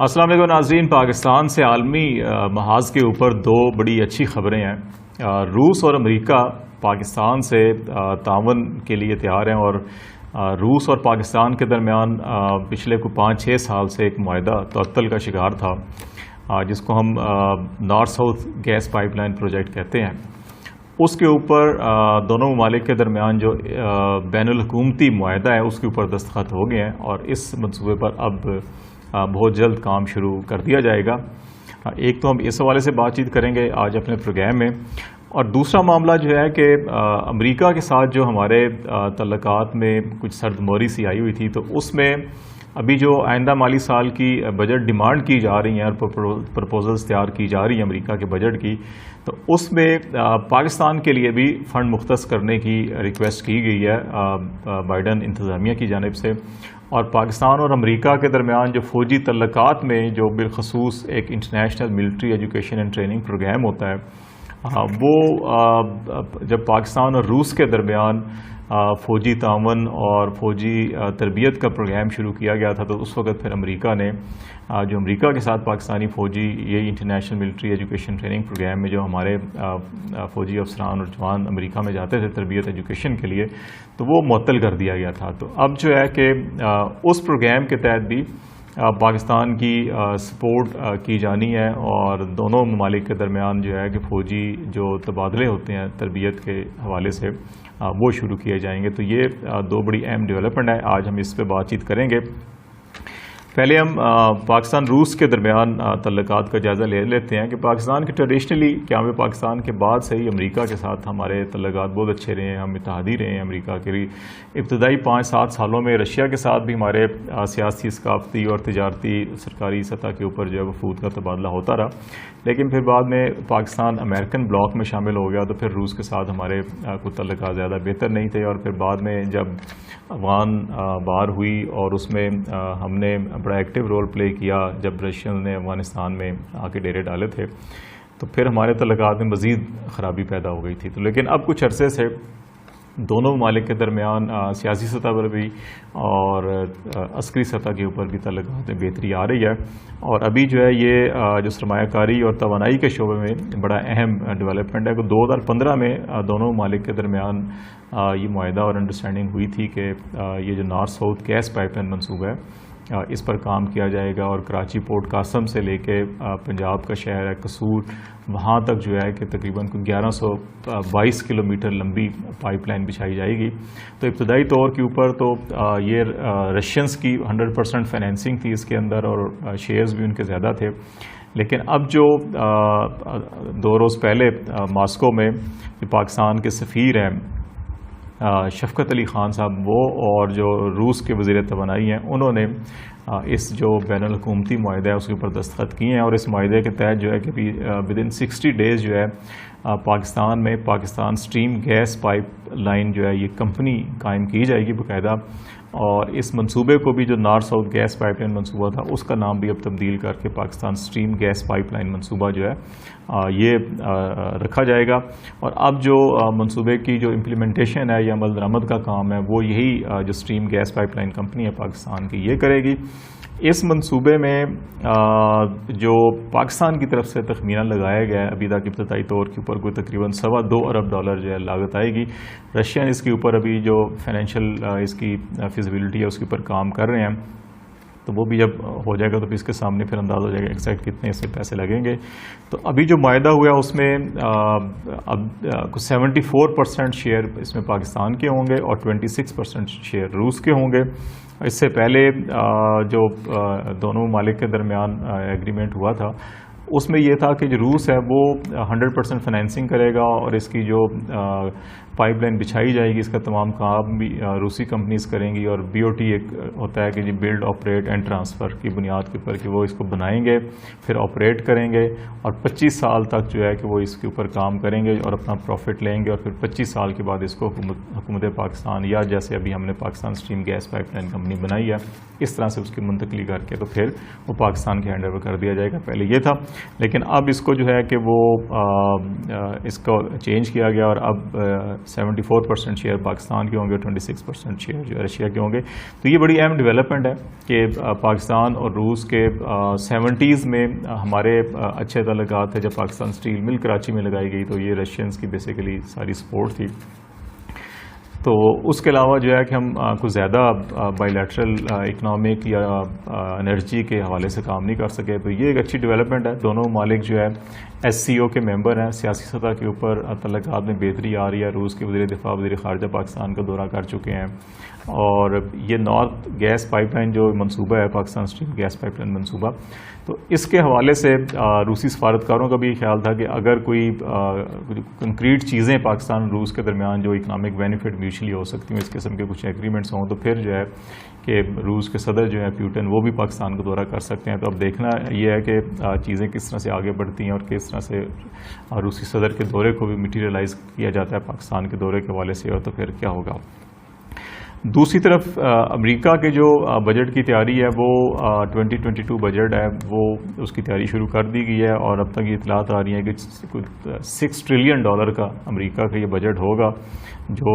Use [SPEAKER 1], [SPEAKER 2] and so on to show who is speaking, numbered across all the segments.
[SPEAKER 1] السلام علیکم ناظرین، پاکستان سے عالمی محاذ کے اوپر دو بڑی اچھی خبریں ہیں۔ روس اور امریکہ پاکستان سے تعاون کے لیے تیار ہیں، اور روس اور پاکستان کے درمیان پچھلے 5-6 سال سے ایک معاہدہ تعطل کا شکار تھا، جس کو ہم north south gas pipeline project کہتے ہیں۔ اس کے اوپر دونوں ممالک کے درمیان جو بین الحکومتی معاہدہ ہے اس کے اوپر دستخط ہو گئے ہیں، اور اس منصوبے پر اب بہت جلد کام شروع کر دیا جائے گا۔ ایک تو ہم اس حوالے سے بات چیت کریں گے آج اپنے پروگرام میں، اور دوسرا معاملہ جو ہے کہ امریکہ کے ساتھ جو ہمارے تعلقات میں کچھ سردموری سی آئی ہوئی تھی، تو اس میں ابھی جو آئندہ مالی سال کی بجٹ ڈیمانڈ کی جا رہی ہیں اور پرپوزلز تیار کی جا رہی ہیں امریکہ کے بجٹ کی، تو اس میں پاکستان کے لیے بھی فنڈ مختص کرنے کی ریکویسٹ کی گئی ہے بائیڈن انتظامیہ کی جانب سے۔ اور پاکستان اور امریکہ کے درمیان جو فوجی تعلقات میں جو بالخصوص ایک international military education and training programme ہوتا ہے، وہ جب پاکستان اور روس کے درمیان فوجی تعاون اور فوجی تربیت کا پروگرام شروع کیا گیا تھا، تو اس وقت پھر امریکہ نے جو امریکہ کے ساتھ پاکستانی فوجی یہ international military education training programme میں جو ہمارے فوجی افسران اور جوان امریکہ میں جاتے تھے تربیت ایجوکیشن کے لیے، تو وہ معطل کر دیا گیا تھا۔ تو اب جو ہے کہ اس پروگرام کے تحت بھی پاکستان کی سپورٹ کی جانی ہے، اور دونوں ممالک کے درمیان جو ہے کہ فوجی جو تبادلے ہوتے ہیں تربیت کے حوالے سے وہ شروع کیے جائیں گے۔ تو یہ دو بڑی اہم ڈیولپمنٹ ہے، آج ہم اس پہ بات چیت کریں گے۔ پہلے ہم پاکستان روس کے درمیان تعلقات کا جائزہ لے لیتے ہیں کہ پاکستان کے ٹریڈیشنلی قیام پاکستان کے بعد سے ہی امریکہ کے ساتھ ہمارے تعلقات بہت اچھے رہے ہیں، ہم اتحادی رہے ہیں امریکہ کے لیے۔ ابتدائی 5-7 سالوں میں رشیا کے ساتھ بھی ہمارے سیاسی، ثقافتی اور تجارتی سرکاری سطح کے اوپر جو ہے وفود کا تبادلہ ہوتا رہا، لیکن پھر بعد میں پاکستان امریکن بلاک میں شامل ہو گیا، تو پھر روس کے ساتھ ہمارے کوئی تعلقات زیادہ بہتر نہیں تھے۔ اور پھر بعد میں جب افغان وار ہوئی اور اس میں ہم نے بڑا ایکٹیو رول پلے کیا، جب رشین نے افغانستان میں آ کے ڈیرے ڈالے تھے، تو پھر ہمارے تعلقات میں مزید خرابی پیدا ہو گئی تھی۔ تو لیکن اب کچھ عرصے سے دونوں ممالک کے درمیان سیاسی سطح پر بھی اور عسکری سطح کے اوپر بھی تعلقات میں بہتری آ رہی ہے، اور ابھی جو ہے یہ جو سرمایہ کاری اور توانائی کے شعبے میں بڑا اہم ڈیولپمنٹ ہے کہ 2015 میں دونوں ممالک کے درمیان یہ معاہدہ اور انڈرسٹینڈنگ ہوئی تھی کہ یہ جو north south gas pipeline منصوبہ ہے اس پر کام کیا جائے گا، اور کراچی پورٹ قاسم سے لے کے پنجاب کا شہر ہے قصور، وہاں تک جو ہے کہ تقریباً 1122 کلومیٹر لمبی پائپ لائن بچھائی جائے گی۔ تو ابتدائی طور کے اوپر تو یہ رشینز کی 100% فائنینسنگ تھی اس کے اندر، اور شیئرز بھی ان کے زیادہ تھے، لیکن اب جو 2 روز پہلے ماسکو میں پاکستان کے سفیر ہیں شفقت علی خان صاحب، وہ اور جو روس کے وزیر توانائی ہیں، انہوں نے اس جو بین الحکومتی معاہدہ ہے اس کے اوپر دستخط کیے ہیں، اور اس معاہدے کے تحت جو ہے کہ ودن 60 ڈیز جو ہے پاکستان میں Pakistan stream gas pipeline جو ہے یہ کمپنی قائم کی جائے گی باقاعدہ، اور اس منصوبے کو بھی جو north south gas pipeline منصوبہ تھا اس کا نام بھی اب تبدیل کر کے Pakistan stream gas pipeline منصوبہ جو ہے یہ رکھا جائے گا۔ اور اب جو منصوبے کی جو امپلیمنٹیشن ہے یا عمل درآمد کا کام ہے وہ یہی جو stream gas pipeline company ہے پاکستان کی یہ کرے گی۔ اس منصوبے میں جو پاکستان کی طرف سے تخمینہ لگایا گیا ہے ابھی تک ابتدائی طور کے اوپر کوئی تقریباً $2.25 ارب جو ہے لاگت آئے گی۔ رشین اس کے اوپر ابھی جو فائنینشیل اس کی فیزیبلٹی ہے اس کے اوپر کام کر رہے ہیں، تو وہ بھی جب ہو جائے گا تو اس کے سامنے پھر انداز ہو جائے گا ایگزیکٹ کتنے اس سے پیسے لگیں گے۔ تو ابھی جو معاہدہ ہوا ہے اس میں اب 74% شیئر اس میں پاکستان کے ہوں گے اور 26% شیئر روس کے ہوں گے۔ اس سے پہلے جو دونوں ممالک کے درمیان ایگریمنٹ ہوا تھا اس میں یہ تھا کہ جو روس ہے وہ 100% فائنینسنگ کرے گا، اور اس کی جو پائپ لائن بچھائی جائے گی اس کا تمام کام بھی روسی کمپنیز کریں گی، اور BOT ایک ہوتا ہے کہ جی بلڈ آپریٹ اینڈ ٹرانسفر کی بنیاد کے اوپر کہ وہ اس کو بنائیں گے پھر آپریٹ کریں گے، اور 25 سال تک جو ہے کہ وہ اس کے اوپر کام کریں گے اور اپنا پروفٹ لیں گے، اور پھر 25 سال کے بعد اس کو حکومت پاکستان یا جیسے ابھی ہم نے Pakistan stream gas pipeline company بنائی ہے اس طرح سے اس کی منتقلی کر کے تو پھر وہ پاکستان کے ہینڈ اوور کر دیا جائے گا۔ پہلے یہ تھا، لیکن اب اس کو جو ہے کہ وہ اس کو چینج کیا گیا، اور اب 74% شیئر پاکستان کے ہوں گے اور 26% شیئر جو ہے رشیا کے ہوں گے. تو یہ بڑی اہم ڈیولپمنٹ ہے کہ پاکستان اور روس کے 70s میں ہمارے اچھے تعلقات تھے. جب پاکستان اسٹیل مل کراچی میں لگائی گئی تو یہ رشینز کی بیسیکلی ساری سپورٹ تھی. تو اس کے علاوہ جو ہے کہ ہم کچھ زیادہ بائی لیٹرل اکنامک یا انرجی کے حوالے سے کام نہیں کر سکے. تو یہ ایک اچھی ڈیولپمنٹ ہے. دونوں ممالک جو ہے SCO کے ممبر ہیں. سیاسی سطح کے اوپر تعلقات میں بہتری آ رہی ہے. روس کے وزیر دفاع وزیر خارجہ پاکستان کا دورہ کر چکے ہیں. اور یہ نارتھ گیس پائپ لائن جو منصوبہ ہے Pakistan stream gas pipeline منصوبہ, تو اس کے حوالے سے روسی سفارتکاروں کا بھی خیال تھا کہ اگر کوئی کنکریٹ چیزیں پاکستان روس کے درمیان جو اکنامک بینیفٹ میوچلی ہو سکتی ہیں, اس قسم کے کچھ ایگریمنٹس ہوں, تو پھر جو ہے کہ روس کے صدر جو ہے پیوٹن وہ بھی پاکستان کا دورہ کر سکتے ہیں. تو اب دیکھنا یہ ہے کہ چیزیں کس طرح سے آگے بڑھتی ہیں اور کس طرح سے روسی صدر کے دورے کو بھی مٹیریلائز کیا جاتا ہے پاکستان کے دورے کے حوالے سے, اور تو پھر کیا ہوگا. دوسری طرف امریکہ کے جو بجٹ کی تیاری ہے وہ 2022 بجٹ ہے, وہ اس کی تیاری شروع کر دی گئی ہے. اور اب تک یہ اطلاعات آ رہی ہیں کہ $6 ٹریلین کا امریکہ کا یہ بجٹ ہوگا, جو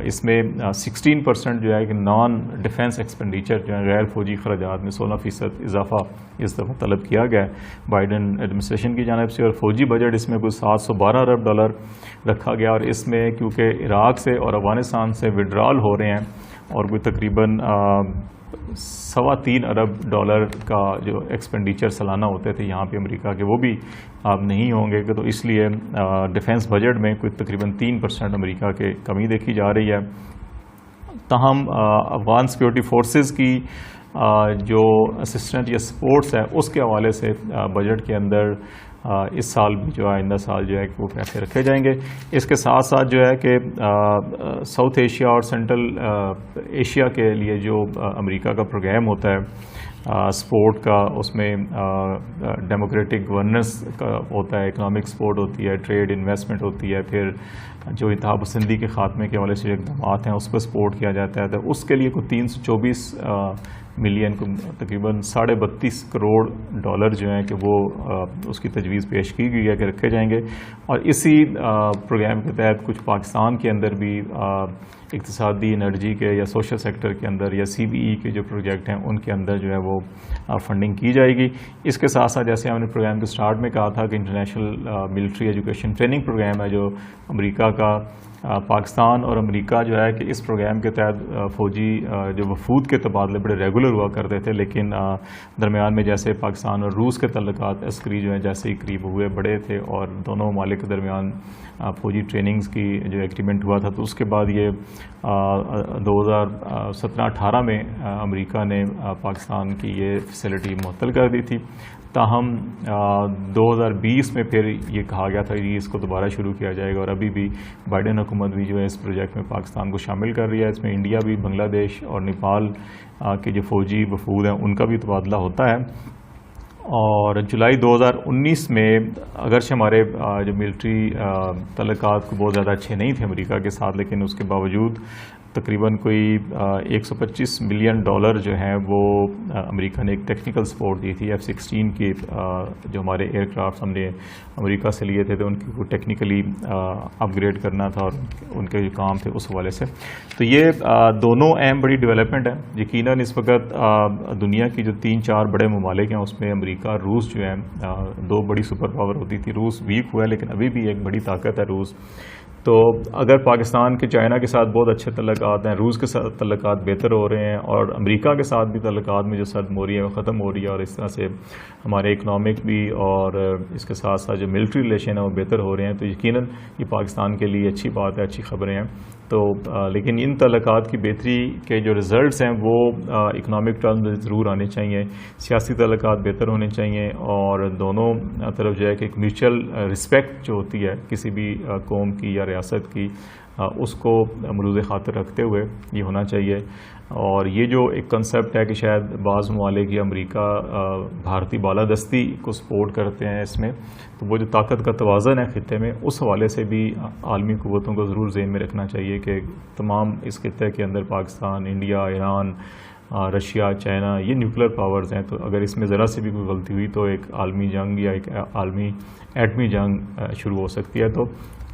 [SPEAKER 1] اس میں 16% جو ہے کہ نان ڈیفنس ایکسپینڈیچر جو ہے غیر فوجی اخراجات میں 16% اضافہ اس دفعہ طلب کیا گیا ہے بائیڈن ایڈمنسٹریشن کی جانب سے. اور فوجی بجٹ اس میں کوئی $712 ارب رکھا گیا. اور اس میں کیونکہ عراق سے اور افغانستان سے وڈرال ہو رہے ہیں اور کوئی تقریباً $3.25 ارب کا جو ایکسپینڈیچر سالانہ ہوتے تھے یہاں پہ امریکہ کے, وہ بھی اب نہیں ہوں گے. تو اس لیے ڈیفنس بجٹ میں کوئی تقریباً 3% امریکہ کے کمی دیکھی جا رہی ہے. تاہم افغان سیکورٹی فورسز کی جو اسسٹنٹ یا سپورٹس ہے اس کے حوالے سے بجٹ کے اندر اس سال بھی جو ہے آئندہ سال جو ہے کہ وہ پیسے رکھے جائیں گے. اس کے ساتھ ساتھ جو ہے کہ ساؤتھ ایشیا اور سینٹرل ایشیا کے لیے جو امریکہ کا پروگرام ہوتا ہے سپورٹ کا, اس میں ڈیموکریٹک گورننس کا ہوتا ہے, اکنامک سپورٹ ہوتی ہے, ٹریڈ انویسٹمنٹ ہوتی ہے, پھر جو انتہا پسندی کے خاتمے کے حوالے سے جو اقدامات ہیں اس پہ سپورٹ کیا جاتا ہے. تو اس کے لیے کوئی 324 ملین کو تقریباً $32.5 کروڑ جو ہیں کہ وہ اس کی تجویز پیش کی گئی ہے کہ رکھے جائیں گے. اور اسی پروگرام کے تحت کچھ پاکستان کے اندر بھی اقتصادی انرجی کے یا سوشل سیکٹر کے اندر یا CBE کے جو پروجیکٹ ہیں ان کے اندر جو ہے وہ فنڈنگ کی جائے گی. اس کے ساتھ ساتھ جیسے ہم نے پروگرام کے سٹارٹ میں کہا تھا کہ international military education training programme ہے جو امریکہ کا, پاکستان اور امریکہ جو ہے کہ اس پروگرام کے تحت فوجی جو وفود کے تبادلے بڑے ریگولر ہوا کرتے تھے, لیکن درمیان میں جیسے پاکستان اور روس کے تعلقات عسکری جو ہیں جیسے ہی قریب ہوئے بڑے تھے اور دونوں ممالک کے درمیان فوجی ٹریننگز کی جو ایگریمنٹ ہوا تھا, تو اس کے بعد یہ 2017-18 میں امریکہ نے پاکستان کی یہ فیسلٹی معطل کر دی تھی. تاہم 2020 میں پھر یہ کہا گیا تھا کہ اس کو دوبارہ شروع کیا جائے گا, اور ابھی بھی بائیڈن حکومت بھی جو ہے اس پروجیکٹ میں پاکستان کو شامل کر رہی ہے. اس میں انڈیا بھی, بنگلہ دیش اور نیپال کے جو فوجی وفود ہیں ان کا بھی تبادلہ ہوتا ہے. اور جولائی 2019 میں اگرچہ ہمارے جو ملٹری تعلقات کو بہت زیادہ اچھے نہیں تھے امریکہ کے ساتھ, لیکن اس کے باوجود تقریباً کوئی $125 ملین جو ہیں وہ امریکہ نے ایک ٹیکنیکل سپورٹ دی تھی. F-16 کی جو ہمارے ایئر کرافٹ ہم نے امریکہ سے لیے تھے تو ان کو ٹیکنیکلی اپ گریڈ کرنا تھا اور ان کے جو کام تھے اس حوالے سے. تو یہ دونوں اہم بڑی ڈیولپمنٹ ہیں. یقیناً اس وقت دنیا کی جو 3-4 بڑے ممالک ہیں اس میں امریکہ, روس جو ہیں, دو بڑی سپر پاور ہوتی تھی. روس ویک ہوا ہے لیکن ابھی بھی ایک بڑی طاقت ہے روس. تو اگر پاکستان کے چائنا کے ساتھ بہت اچھے تعلقات ہیں, روس کے ساتھ تعلقات بہتر ہو رہے ہیں اور امریکہ کے ساتھ بھی تعلقات میں جو صدم ہو رہی ہے وہ ختم ہو رہی ہے, اور اس طرح سے ہمارے اکنامک بھی اور اس کے ساتھ ساتھ جو ملٹری ریلیشن ہے وہ بہتر ہو رہے ہیں, تو یقیناً یہ پاکستان کے لیے اچھی بات ہے, اچھی خبریں ہیں. تو لیکن ان تعلقات کی بہتری کے جو رزلٹس ہیں وہ اکنامک ٹرمز میں ضرور آنے چاہیے, سیاسی تعلقات بہتر ہونے چاہیے, اور دونوں طرف جو ہے کہ ایک میوچل رسپیکٹ جو ہوتی ہے کسی بھی قوم کی یا ریاست کی, اس کو ملوز خاطر رکھتے ہوئے یہ ہونا چاہیے. اور یہ جو ایک کنسیپٹ ہے کہ شاید بعض ممالک یا امریکہ بھارتی بالادستی کو سپورٹ کرتے ہیں اس میں, تو وہ جو طاقت کا توازن ہے خطے میں, اس حوالے سے بھی عالمی قوتوں کو ضرور ذہن میں رکھنا چاہیے کہ تمام اس خطے کے اندر Pakistan, India, Iran, Russia, China, یہ نیوکلیر پاورز ہیں. تو اگر اس میں ذرا سے بھی کوئی غلطی ہوئی تو ایک عالمی جنگ یا ایک عالمی ایٹمی جنگ شروع ہو سکتی ہے. تو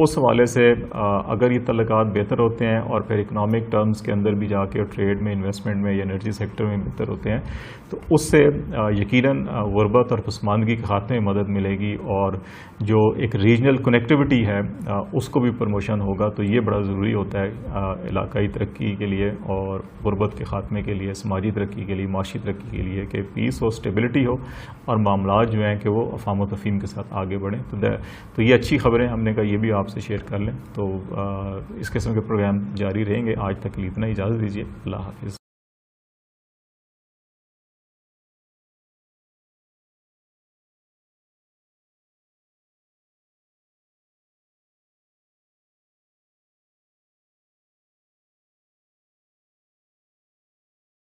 [SPEAKER 1] اس حوالے سے اگر یہ تعلقات بہتر ہوتے ہیں اور پھر اکنامک ٹرمز کے اندر بھی جا کے ٹریڈ میں، انویسٹمنٹ میں یا انرجی سیکٹر میں بہتر ہوتے ہیں، تو اس سے یقیناً غربت اور پسماندگی کے خاتمے میں مدد ملے گی، اور جو ایک ریجنل کنیکٹیوٹی ہے اس کو بھی پروموشن ہوگا. تو یہ بڑا ضروری ہوتا ہے علاقائی ترقی کے لیے اور غربت کے خاتمے کے لیے، سماجی ترقی کے لیے، معاشی ترقی کے لیے، کہ پیس ہو، اسٹیبلٹی ہو، اور معاملات جو ہیں کہ وہ افہام و تفہیم کے ساتھ آگے بڑھیں. تو یہ اچھی خبریں ہم نے کہا یہ بھی آپ سے شیئر کر لیں. تو اس قسم کے پروگرام جاری رہیں گے. آج تک اتنا، اجازت دیجیے. اللہ حافظ.